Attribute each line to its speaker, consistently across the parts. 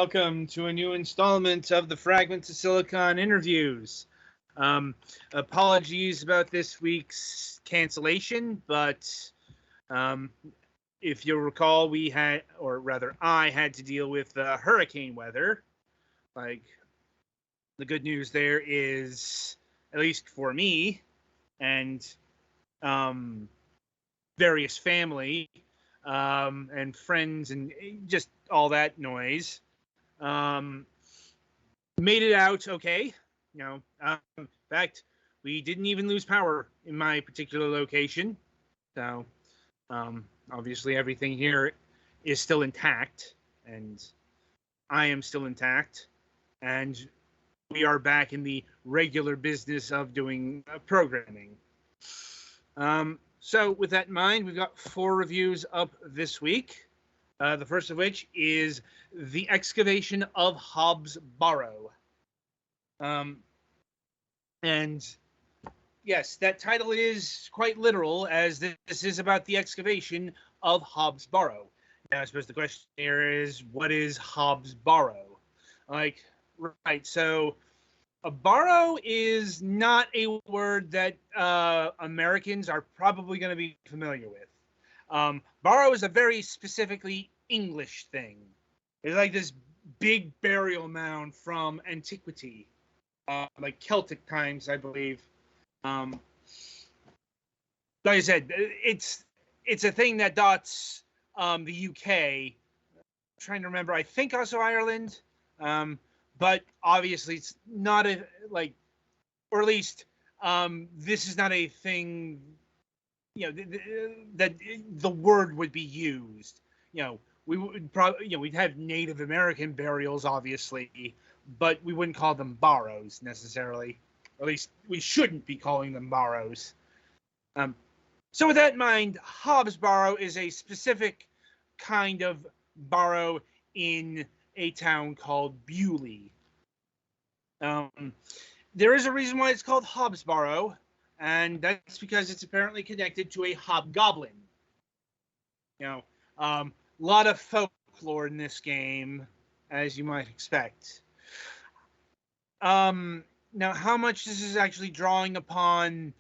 Speaker 1: welcome to a new installment of the Fragments of Silicon interviews. Apologies about this week's cancellation, but if you'll recall, I had to deal with hurricane weather. Like, the good news there is, at least for me and various family and friends and just all that noise, made it out okay. In fact, we didn't even lose power in my particular location. So, obviously everything here is still intact, and I am still intact, and we are back in the regular business of doing programming. So with that in mind, we've got 4 reviews up this week. The first of which is The Excavation of Hobbs Barrow. And yes, that title is quite literal, as this is about the excavation of Hobbs Barrow. Now, I suppose the question here is, what is Hobbs Barrow? Right, so a barrow is not a word that Americans are probably going to be familiar with. Barrow is a very specifically English thing. It's like this big burial mound from antiquity, like Celtic times, I believe. Like I said, it's a thing that dots the UK. I'm trying to remember, I think also Ireland. But obviously it's not or at least this is not a thing, that the word would be used. We would probably, we'd have Native American burials, obviously, but we wouldn't call them barrows necessarily. Or at least we shouldn't be calling them barrows. So with that in mind, Hobbs Barrow is a specific kind of barrow in a town called Bewley. There is a reason why it's called Hobbs Barrow, and that's because it's apparently connected to a hobgoblin. A lot of folklore in this game, as you might expect. Now, how much this is actually drawing upon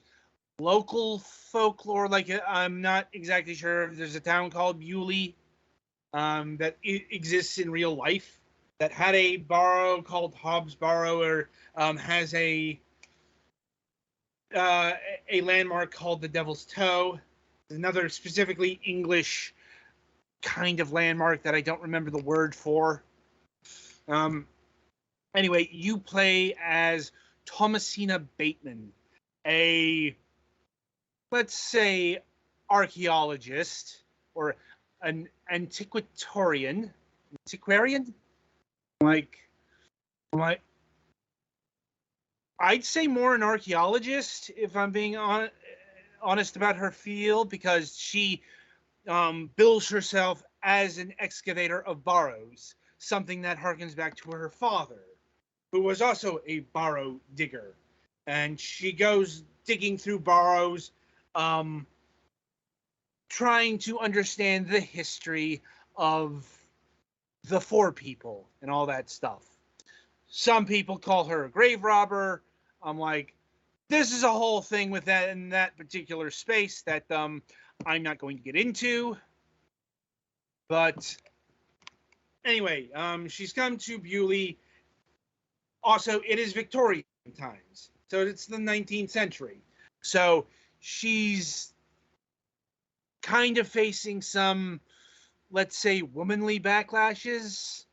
Speaker 1: local folklore, I'm not exactly sure. There's a town called Bewley that exists in real life that had a barrow called Hobbs Barrow, or has a landmark called the Devil's Toe. Another specifically English kind of landmark that I don't remember the word for. Anyway, you play as Thomasina Bateman, a, let's say, archaeologist, or an antiquarian. I'd say more an archaeologist, if I'm being honest about her field, because she bills herself as an excavator of barrows, something that harkens back to her father, who was also a barrow digger. And she goes digging through barrows, trying to understand the history of the four people and all that stuff. Some people call her a grave robber. I'm like, this is a whole thing with that in that particular space that I'm not going to get into. But anyway, she's come to Bewley. Also, it is Victorian times, so it's the 19th century. So she's kind of facing some, let's say, womanly backlashes.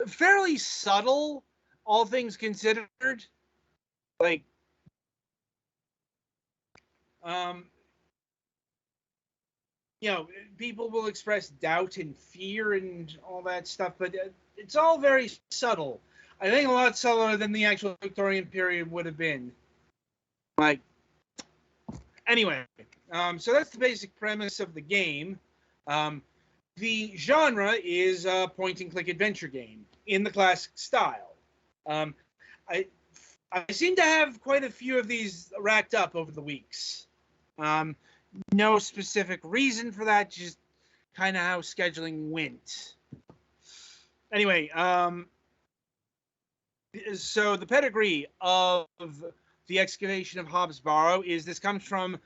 Speaker 1: Fairly subtle, all things considered. People will express doubt and fear and all that stuff, but it's all very subtle. I think a lot subtler than the actual Victorian period would have been. Anyway, so that's the basic premise of the game. The genre is a point-and-click adventure game in the classic style. I seem to have quite a few of these racked up over the weeks. No specific reason for that, just kind of how scheduling went. Anyway, so the pedigree of the excavation of Hobbs Barrow is this comes from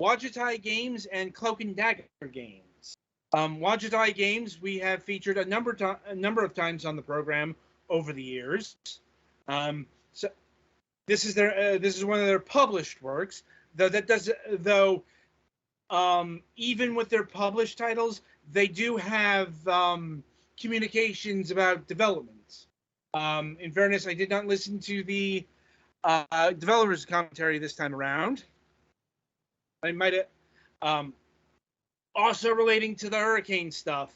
Speaker 1: Wajatai Games and Cloak and Dagger Games. Wajatai Games we have featured a number of times on the program over the years. So this is one of their published works. Though even with their published titles, they do have communications about development. In fairness, I did not listen to the developers' commentary this time around. I might have also relating to the hurricane stuff.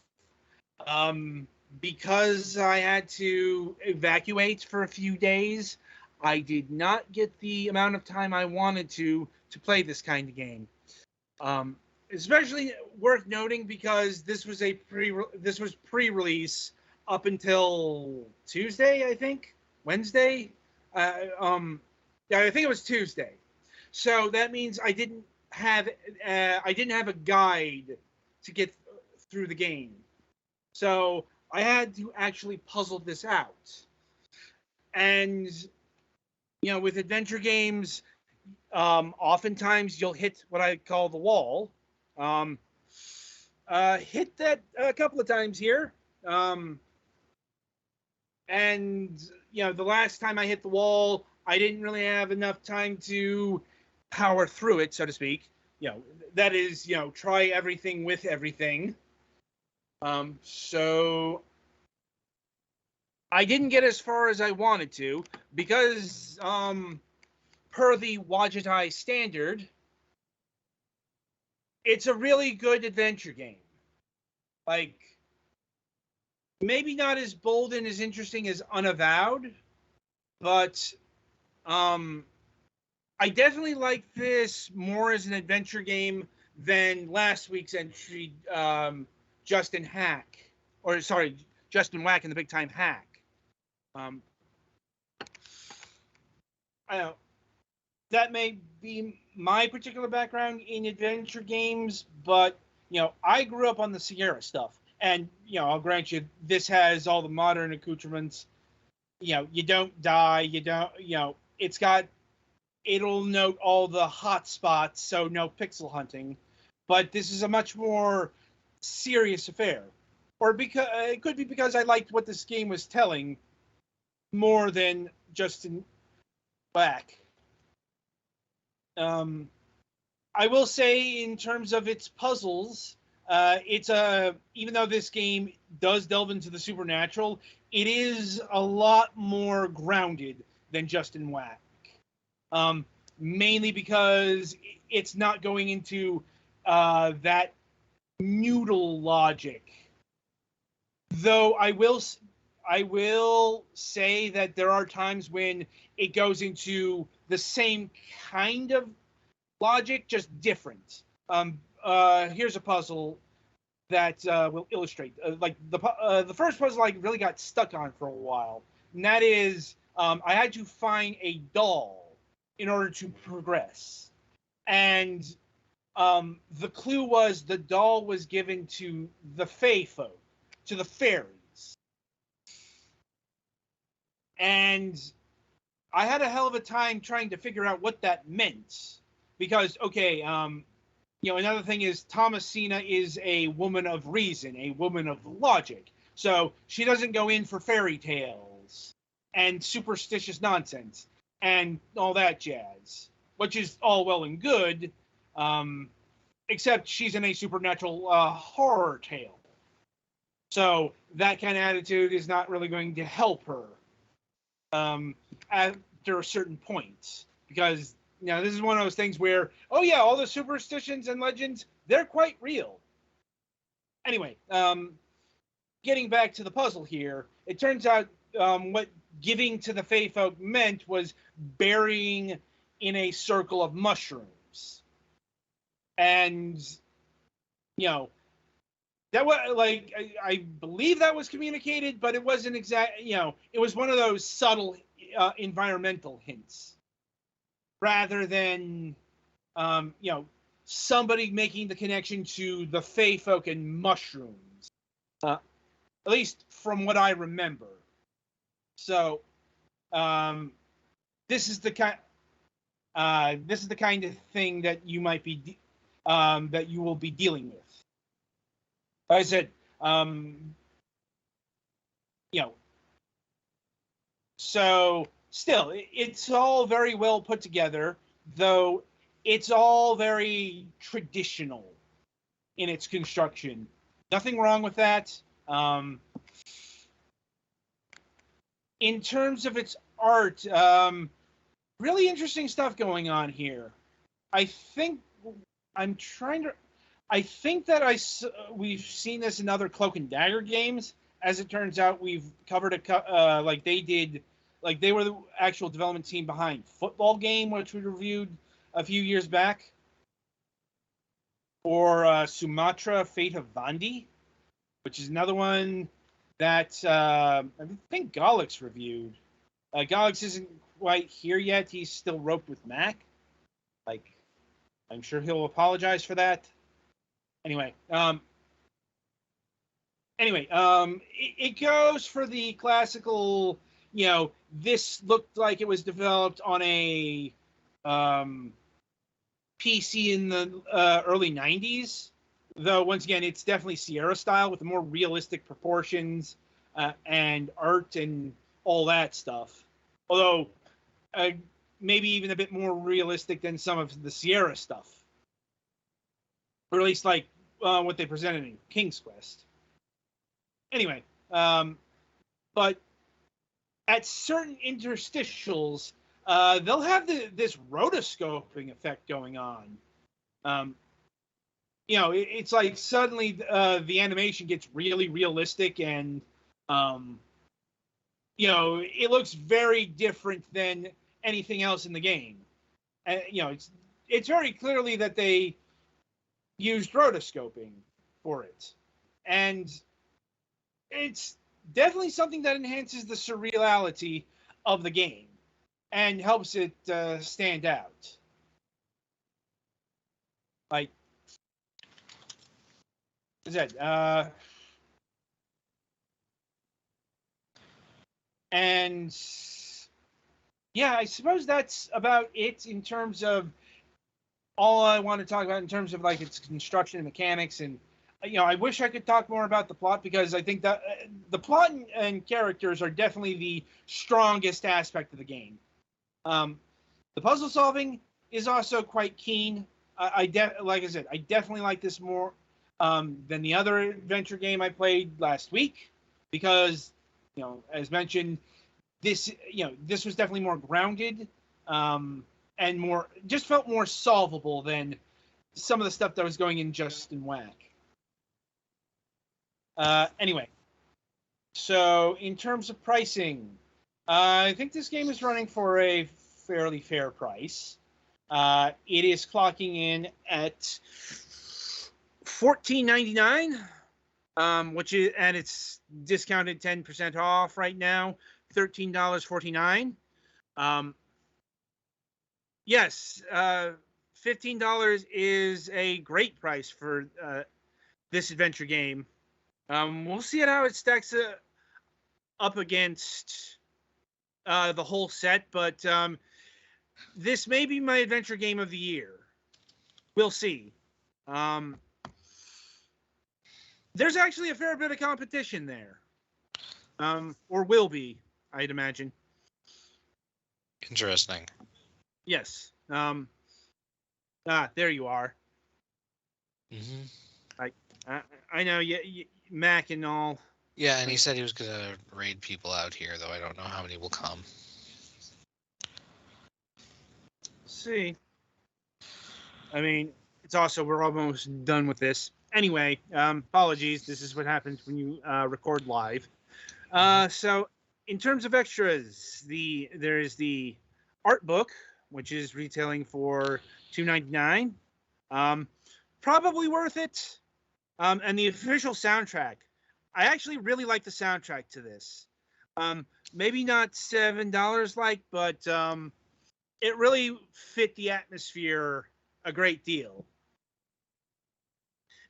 Speaker 1: Because I had to evacuate for a few days, I did not get the amount of time I wanted to play this kind of game. Especially worth noting because this was pre-release up until Tuesday, I think, Wednesday. Yeah, I think it was Tuesday. So that means I didn't have a guide to get through the game. So I had to actually puzzle this out. And with adventure games, oftentimes you'll hit what I call the wall. Hit that a couple of times here. And the last time I hit the wall, I didn't really have enough time to power through it, so to speak. That is, try everything with everything. So I didn't get as far as I wanted to because, per the Wajatai standard, it's a really good adventure game. Like, maybe not as bold and as interesting as Unavowed, but I definitely like this more as an adventure game than last week's entry, Justin Whack and the Big Time Hack. I don't know. That may be my particular background in adventure games, but I grew up on the Sierra stuff, and I'll grant you, this has all the modern accoutrements. You don't die. You don't. It'll note all the hot spots, so no pixel hunting. But this is a much more serious affair, or because it could be because I liked what this game was telling more than Justin Whack. I will say, in terms of its puzzles, even though this game does delve into the supernatural, it is a lot more grounded than Justin Whack. Mainly because it's not going into that noodle logic. Though I will say that there are times when it goes into the same kind of logic, just different. Here's a puzzle that will illustrate. The first puzzle I really got stuck on for a while, and that is I had to find a doll in order to progress. And the clue was the doll was given to the Fae folk, to the fairies. And I had a hell of a time trying to figure out what that meant. Because, okay, another thing is Thomasina is a woman of reason, a woman of logic. So she doesn't go in for fairy tales and superstitious nonsense and all that jazz, which is all well and good, except she's in a supernatural horror tale. So that kind of attitude is not really going to help her after a certain point. Because, this is one of those things where, oh yeah, all the superstitions and legends, they're quite real. Anyway, getting back to the puzzle here, it turns out what giving to the Fae folk meant was burying in a circle of mushrooms. And, that was I believe that was communicated, but it wasn't exact. It was one of those subtle environmental hints, rather than somebody making the connection to the Fae folk and mushrooms. at least from what I remember. So, this is the kind of thing that you might be that you will be dealing with. Like I said, you know, so still, it's all very well put together, though it's all very traditional in its construction. Nothing wrong with that. In terms of its art, really interesting stuff going on here. I think we've seen this in other Cloak and Dagger games. As it turns out, we've covered like they were the actual development team behind Football Game, which we reviewed a few years back, or Sumatra: Fate of Vandi, which is another one that I think Gallix reviewed. Gallix isn't quite here yet. He's still roped with Mac. Like, I'm sure he'll apologize for that. Anyway, it goes for the classical, this looked like it was developed on a PC in the early 90s. Though, once again, it's definitely Sierra style with more realistic proportions and art and all that stuff. Although, maybe even a bit more realistic than some of the Sierra stuff. Or at least like what they presented in King's Quest. Anyway, but at certain interstitials, they'll have this rotoscoping effect going on. It's like suddenly the animation gets really realistic, and it looks very different than anything else in the game. And it's very clearly that they used rotoscoping for it, and it's definitely something that enhances the surreality of the game and helps it stand out. Like I said, and yeah, I suppose that's about it in terms of all I want to talk about in terms of like its construction and mechanics. And I wish I could talk more about the plot, because I think that the plot and characters are definitely the strongest aspect of the game. The puzzle solving is also quite keen. Like I said, I definitely like this more than the other adventure game I played last week, because as mentioned, this was definitely more grounded and more just felt more solvable than some of the stuff that was going in just in whack. Anyway, so in terms of pricing, I think this game is running for a fairly fair price. It is clocking in at $14.99, which is, and it's discounted 10% off right now, $13.49. Yes, $15 is a great price for this adventure game. We'll see how it stacks up against the whole set, but this may be my adventure game of the year. We'll see. There's actually a fair bit of competition there, or will be, I'd imagine.
Speaker 2: Interesting.
Speaker 1: Yes. There you are.
Speaker 2: Mm-hmm.
Speaker 1: I know you, Mac and all.
Speaker 2: Yeah, and he said he was going to raid people out here, though I don't know how many will come.
Speaker 1: See. I mean, it's also, we're almost done with this. Anyway, apologies. This is what happens when you record live. So, in terms of extras, there's the art book, which is retailing for $2.99. Probably worth it. And the official soundtrack. I actually really like the soundtrack to this. Maybe not $7 but it really fit the atmosphere a great deal.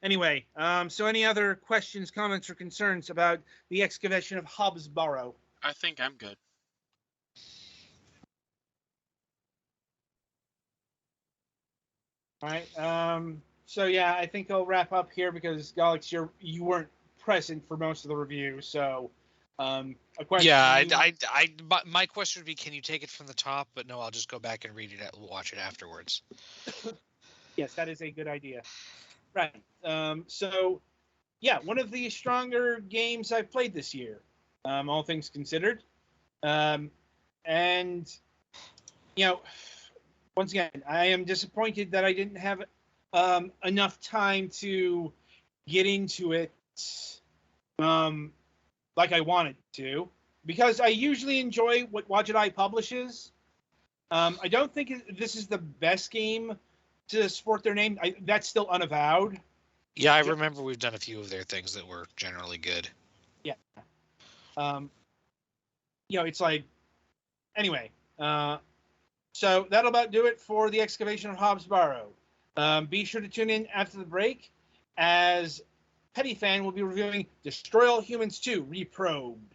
Speaker 1: Anyway, so any other questions, comments, or concerns about the excavation of Hobbs Barrow?
Speaker 3: I think I'm good.
Speaker 1: All right. So yeah, I think I'll wrap up here because Galix, you weren't present for most of the review. So, a question.
Speaker 2: Yeah, my question would be, can you take it from the top? But no, I'll just go back and read it, watch it afterwards.
Speaker 1: Yes, that is a good idea. Right. So, yeah, one of the stronger games I've played this year, all things considered. And, you know, once again, I am disappointed that I didn't have enough time to get into it like I wanted to, because I usually enjoy what Wajidai publishes. I don't think this is the best game to support their name. That's still unavowed.
Speaker 2: Yeah, I remember we've done a few of their things that were generally good.
Speaker 1: Yeah. It's like, anyway. So that'll about do it for the excavation of Hobbs Barrow. Be sure to tune in after the break, as Petty Fan will be reviewing Destroy All Humans 2 Reprobed.